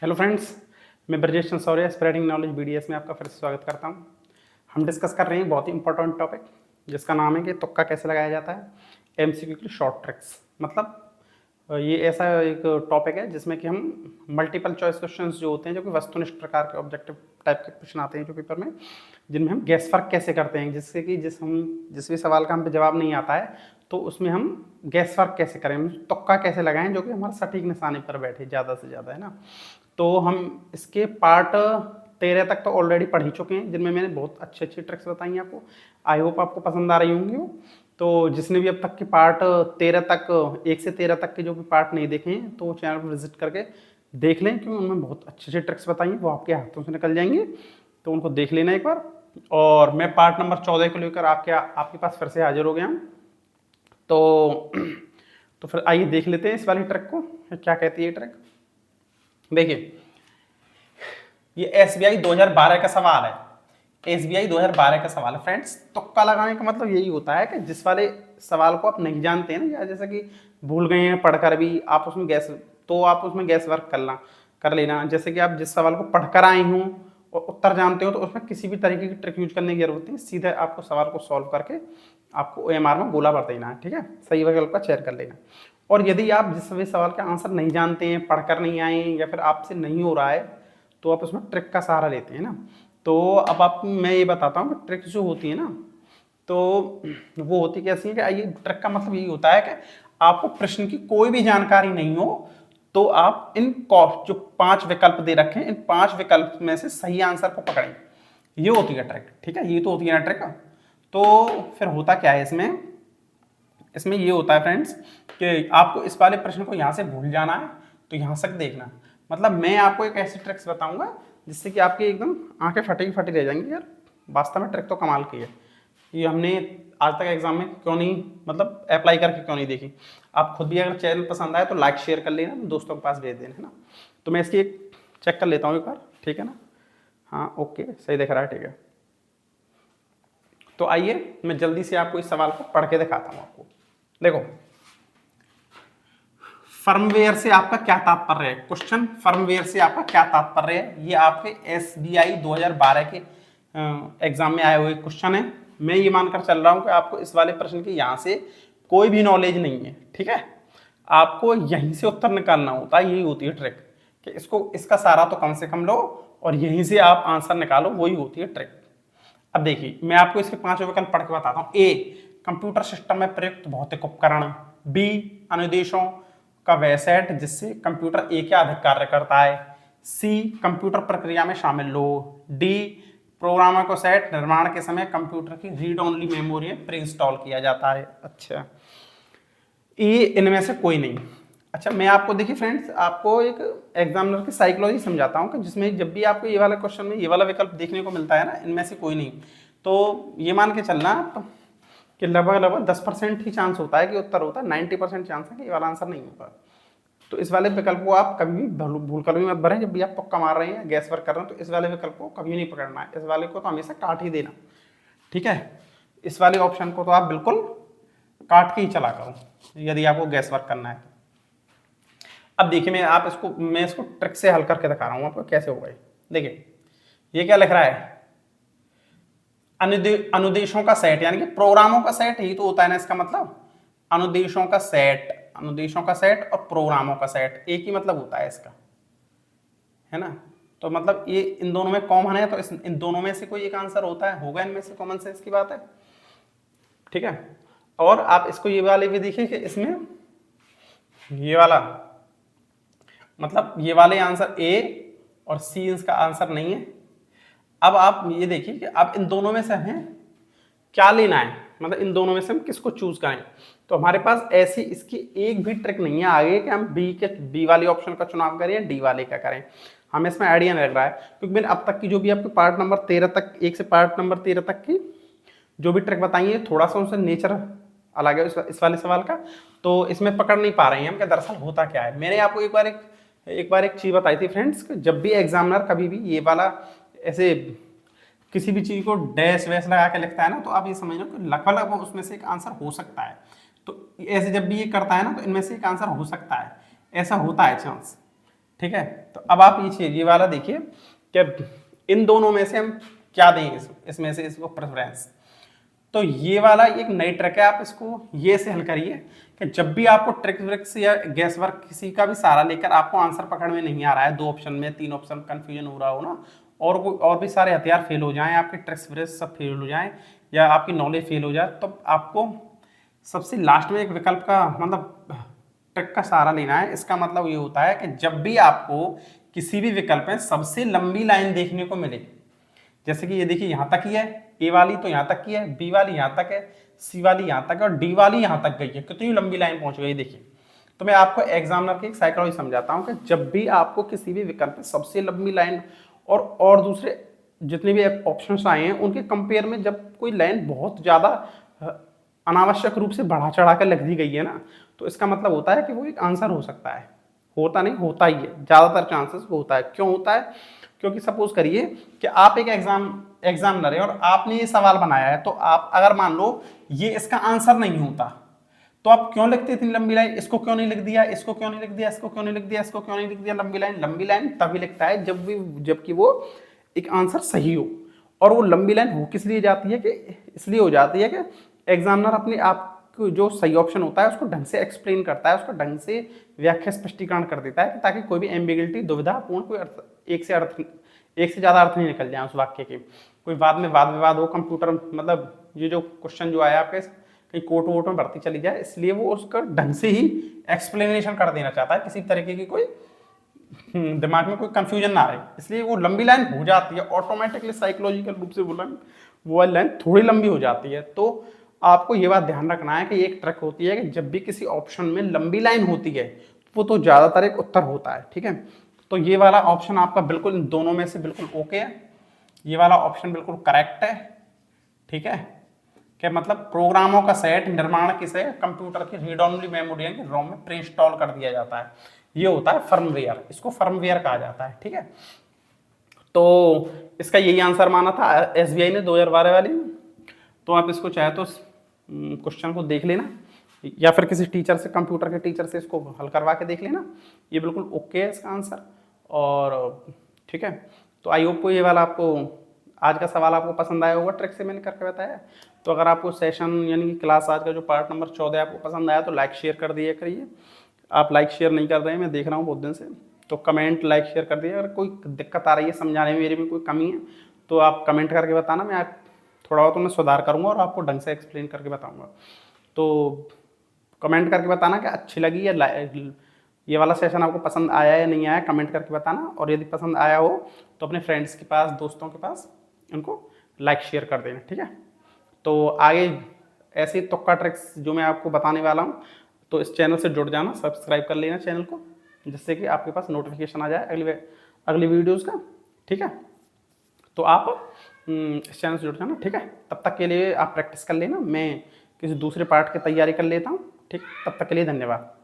Hello friends, मैं ब्रजेश सौर्य spreading knowledge BDS में आपका फिर से स्वागत करता हूं। हम डिस्कस कर रहे हैं बहुत ही इंपॉर्टेंट टॉपिक जिसका नाम है कि तुक्का कैसे लगाया जाता है। एमसीक्यू की शॉर्ट ट्रिक्स मतलब ये ऐसा एक टॉपिक है जिसमें कि हम मल्टीपल चॉइस क्वेश्चंस जो होते हैं, जो कि वस्तुनिष्ठ प्रकार के ऑब्जेक्टिव टाइप के क्वेश्चन आते हैं जो पेपर में, जिनमें हम गैस फर्क कैसे करते हैं, जिससे कि जिस भी सवाल का हम पे जवाब नहीं आता है तो उसमें हम गैस फर्क कैसे करें, तुक्का कैसे लगाएं जो कि हमारा सटीक निशाने पर बैठे ज़्यादा से ज़्यादा, है ना। तो हम इसके पार्ट 13 तक तो ऑलरेडी पढ़ ही चुके हैं, जिनमें मैंने बहुत अच्छी अच्छी ट्रिक्स बताई हैं आपको। आई होप आपको पसंद आ रही होंगी वो। तो जिसने भी अब तक के पार्ट 13 तक 1 से 13 तक के जो भी पार्ट नहीं देखे हैं तो चैनल पर विजिट करके देख लें, क्योंकि उनमें बहुत अच्छी अच्छी ट्रिक्स बताई हैं, वो आपके हाथों से निकल जाएंगे। तो उनको देख लेना एक बार। और मैं पार्ट नंबर 14 को लेकर आपके पास फिर से हाजिर हो गया हूँ। तो तो फिर आइए देख लेते हैं इस वाली ट्रिक को, क्या कहती है ये ट्रिक। देखिए, ये एसबीआई 2012 का सवाल है। एसबीआई 2012 का सवाल है फ्रेंड्स। तुक्का लगाने का मतलब यही होता है कि जिस वाले सवाल को आप नहीं जानते हैं ना, या जैसे कि भूल गए हैं पढ़कर भी, आप उसमें गैस वर्क कर लेना। जैसे कि आप जिस सवाल को पढ़कर आए हों और उत्तर जानते हो तो उसमें किसी भी तरीके की ट्रिक यूज करने की जरूरत नहीं, सीधे आपको सवाल को सॉल्व करके आपको ओएमआर में गोला भर देना है, ठीक है। सही विकल्प का चयन कर लेना। और यदि आप जिस भी सवाल का आंसर नहीं जानते हैं, पढ़कर नहीं आए या फिर आपसे नहीं हो रहा है, तो आप उसमें ट्रिक का सहारा लेते हैं ना। तो अब आप मैं ये बताता हूँ कि ट्रिक्स जो होती है ना, तो वो होती कैसी है कि ये ट्रिक का मतलब यही होता है कि आपको प्रश्न की कोई भी जानकारी नहीं हो तो आप जो 5 विकल्प दे रखे हैं, इन 5 विकल्प में से सही आंसर को पकड़ें। ये होती है ट्रिक, ठीक है। ये तो होती है ना ट्रिक। तो फिर होता क्या है इसमें इसमें ये होता है फ्रेंड्स कि आपको इस वाले प्रश्न को यहाँ से भूल जाना है तो यहाँ तक देखना। मतलब मैं आपको एक ऐसी ट्रिक्स बताऊंगा जिससे कि आपकी एकदम आंखें फटी फटी रह जाएंगी, यार वास्तव में ट्रिक तो कमाल की है। ये हमने आज तक एग्जाम में क्यों नहीं, मतलब अप्लाई करके क्यों नहीं देखी। आप खुद भी अगर चैनल पसंद आए तो लाइक शेयर कर लेना, दोस्तों के पास भेज देना, है ना। तो मैं इसकी एक चेक कर लेता हूँ एक बार, ठीक है ना। हाँ ओके, सही दिख रहा है, ठीक है। तो आइए मैं जल्दी से आपको इस सवाल को पढ़ के दिखाता हूँ आपको। देखो, फर्मवेयर से आपका क्या तात्पर्य है। क्वेश्चन फर्मवेयर से आपका क्या तात्पर्य है, ये आपके एसबीआई 2012 के एग्जाम में आए हुए क्वेश्चन है। मैं ये मानकर चल रहा हूं कि आपको इस वाले प्रश्न की यहां से कोई भी नॉलेज नहीं है, ठीक है। आपको यहीं से उत्तर निकालना होता है, यही होती है ट्रिक कि इसका सारा तो कम से कम लो और यहीं से आप आंसर निकालो, वही होती है ट्रिक। अब देखिए, मैं आपको इसके 5 विकल्प पढ़ के बताता हूँ। ए, कंप्यूटर सिस्टम में प्रयुक्त भौतिक उपकरण। बी, अनुदेशों का वह सेट जिससे कंप्यूटर एक या अधिक कार्य करता है। सी, कंप्यूटर प्रक्रिया में शामिल लोग। डी, प्रोग्रामर को सेट निर्माण के समय कंप्यूटर की रीड ओनली मेमोरी में प्री इंस्टॉल किया जाता है। अच्छा, ये इनमें से कोई नहीं। अच्छा, मैं आपको देखिए फ्रेंड्स, आपको एक एग्जामिनर की साइकोलॉजी समझाता हूँ कि जिसमें जब भी आपको ये वाला क्वेश्चन में ये वाला विकल्प देखने को मिलता है ना, इनमें से कोई नहीं, तो ये मान के चलना आप कि लगभग लगभग 10% ही चांस होता है कि उत्तर होता है, 90% चांस है कि ये वाला आंसर नहीं होगा। तो इस वाले विकल्प को आप कभी भी भूल कर भी मत भरें। जब भी आप तुक्का मार रहे हैं, गैस वर्क कर रहे हैं, तो इस वाले विकल्प को कभी नहीं पकड़ना है। इस वाले को तो हमेशा काट ही देना, ठीक है। इस वाले ऑप्शन को तो आप बिल्कुल काट के ही चला करो यदि आपको गैस वर्क करना है। अब देखिए, मैं इसको ट्रिक से हल करके दिखा रहा हूँ आपको कैसे होगा। देखिए, ये क्या लिख रहा है, अनुदेशों का सेट, यानी कि प्रोग्रामों का सेट ही तो होता है ना इसका मतलब। अनुदेशों का सेट और प्रोग्रामों का सेट एक ही मतलब होता है इसका, है ना। तो मतलब ये इन दोनों में कॉमन है, तो इन दोनों में से कोई एक आंसर होता है, होगा इनमें से, कॉमन सेंस की बात है, ठीक है। और आप इसको ये वाले भी देखिए कि इसमें ये वाला मतलब ये वाले आंसर ए और सी इसका आंसर नहीं है। अब आप ये देखिए कि अब इन दोनों में से हमें क्या लेना है, मतलब इन दोनों में से हम किसको चूज करें। तो हमारे पास ऐसी इसकी एक भी ट्रिक नहीं है आगे कि हम बी वाले ऑप्शन का चुनाव करें या डी वाले का करें। हमें इसमें आइडिया नहीं लग रहा है, क्योंकि मैंने अब तक की जो भी आपके पार्ट नंबर 13 तक, 1 से पार्ट नंबर 13 तक की जो भी ट्रिक बताई है, थोड़ा सा उनसे नेचर अलग है इस वाले सवाल का, तो इसमें पकड़ नहीं पा रहे हैं हम कि दरअसल होता क्या है। मैंने आपको एक बार एक चीज बताई थी फ्रेंड्स, जब भी एग्जामिनर कभी भी ये वाला ऐसे किसी भी चीज को डैश वैश लगा के लिखता है ना, तो आप ये समझ लो कि लगभग उसमें से एक आंसर हो सकता है। तो ऐसे जब भी ये करता है ना, तो इनमें से एक आंसर हो सकता है, ऐसा होता है चांस, ठीक है। तो अब आप ये वाला देखिए कि इन दोनों में से हम क्या देंगे, इसमें से इसको प्रेफरेंस। तो ये वाला एक नई ट्रिक है, आप इसको ये से हल करिए कि जब भी आपको ट्रिक व्रिक्स या गैस वर्क किसी का भी सहारा लेकर आपको आंसर पकड़ में नहीं आ रहा है, 2 ऑप्शन में 3 ऑप्शन कंफ्यूजन हो रहा हो ना, और कोई और भी सारे हथियार फेल हो जाएं, आपके ट्रिक्स व्रिक्स सब फेल हो जाएं या आपकी नॉलेज फेल हो जाए, तो आपको सबसे लास्ट में एक विकल्प का मतलब ट्रिक का सहारा लेना है। इसका मतलब ये होता है कि जब भी आपको किसी भी विकल्प में सबसे लंबी लाइन देखने को मिले, जैसे कि ये देखिए यहाँ तक ही है, ए वाली तो यहाँ तक की है, बी वाली यहाँ तक है, सी वाली यहाँ तक है और डी वाली यहाँ तक गई है, कितनी लंबी लाइन पहुंच गई देखिए। तो मैं आपको एग्जामिनर की एक साइकोलॉजी समझाता हूँ कि जब भी आपको किसी भी विकल्प में सबसे लंबी लाइन और दूसरे जितने भी ऑप्शंस आए हैं उनके कंपेयर में जब कोई लाइन बहुत ज़्यादा अनावश्यक रूप से बढ़ा चढ़ा कर लिख दी गई है ना, तो इसका मतलब होता है कि वो एक आंसर हो सकता है। होता नहीं, होता ही है, ज़्यादातर चांसेस होता है। क्यों होता है? क्योंकि सपोज करिए कि आप एक एग्जामिनर है और आपने ये सवाल बनाया है, तो आप अगर मान लो ये इसका आंसर नहीं होता, तो आप क्यों लिखते इतनी लंबी लाइन? इसको क्यों नहीं लिख दिया, इसको क्यों नहीं लिख दिया, इसको क्यों नहीं लिख दिया, इसको क्यों नहीं लिख दिया? लंबी लाइन तभी लिखता है जबकि वो एक आंसर सही हो। और वो लंबी लाइन हो किस लिए जाती है कि इसलिए हो जाती है कि एग्जामिनर अपने आप को जो सही ऑप्शन होता है उसको ढंग से एक्सप्लेन करता है, उसको ढंग से व्याख्या स्पष्टीकरण कर देता है ताकि कोई भी एम्बिगिलिटी दुविधापूर्ण कोई एक से ज़्यादा अर्थ नहीं निकल जाए उस वाक्य के। कोई बाद में वाद विवाद हो, कंप्यूटर मतलब ये जो क्वेश्चन जो आया आपके कहीं कोर्ट वोट में बढ़ती चली जाए, इसलिए वो उसका ढंग से ही एक्सप्लेनेशन कर देना चाहता है, किसी तरीके की कोई दिमाग में कोई कंफ्यूजन ना रहे, इसलिए वो लंबी लाइन हो जाती है ऑटोमेटिकली, साइकोलॉजिकल रूप से वो लाइन थोड़ी लंबी हो जाती है। तो आपको ये बात ध्यान रखना है कि एक ट्रिक होती है कि जब भी किसी ऑप्शन में लंबी लाइन होती है वो तो ज़्यादातर एक उत्तर होता है, ठीक है। तो ये वाला ऑप्शन आपका बिल्कुल इन दोनों में से बिल्कुल ओके है, ये वाला ऑप्शन बिल्कुल करेक्ट है, ठीक है। क्या मतलब प्रोग्रामों का सेट निर्माण किसे कंप्यूटर की रीड ओनली मेमोरी यानी रोम में प्री इंस्टॉल कर दिया जाता है, ये होता है फर्मवेयर, इसको फर्मवेयर कहा जाता है, ठीक है। तो इसका यही आंसर माना था एसबीआई ने 2012 वाली में। तो आप इसको चाहे तो क्वेश्चन को देख लेना या फिर किसी टीचर से, कंप्यूटर के टीचर से इसको हल करवा के देख लेना, ये बिल्कुल ओके है इसका आंसर। और ठीक है, तो आई होप ये वाला आपको आज का सवाल आपको पसंद आया होगा, ट्रिक से मैंने करके बताया। तो अगर आपको सेशन यानी कि क्लास आज का जो पार्ट नंबर 14 आपको पसंद आया तो लाइक शेयर कर दिया करिए। आप लाइक शेयर नहीं कर रहे हैं, मैं देख रहा हूँ बहुत दिन से, तो कमेंट लाइक शेयर कर दिए। अगर कोई दिक्कत आ रही है समझाने में, मेरे में कोई कमी है तो आप कमेंट करके बताना, मैं थोड़ा बहुत मैं सुधार करूँगा और आपको ढंग से एक्सप्लेन करके बताऊँगा। तो कमेंट करके बताना कि अच्छी लगी या ये वाला सेशन आपको पसंद आया या नहीं आया, कमेंट करके बताना। और यदि पसंद आया हो तो अपने फ्रेंड्स के पास, दोस्तों के पास उनको लाइक शेयर कर देना, ठीक है। तो आगे ऐसे तुक्का ट्रिक्स जो मैं आपको बताने वाला हूँ, तो इस चैनल से जुड़ जाना, सब्सक्राइब कर लेना चैनल को, जिससे कि आपके पास नोटिफिकेशन आ जाए अगली वीडियोज़ का, ठीक है। तो आप इस चैनल से जुड़ जाना, ठीक है। तब तक के लिए आप प्रैक्टिस कर लेना, मैं किसी दूसरे पार्ट की तैयारी कर लेता हूँ, ठीक। तब तक के लिए धन्यवाद।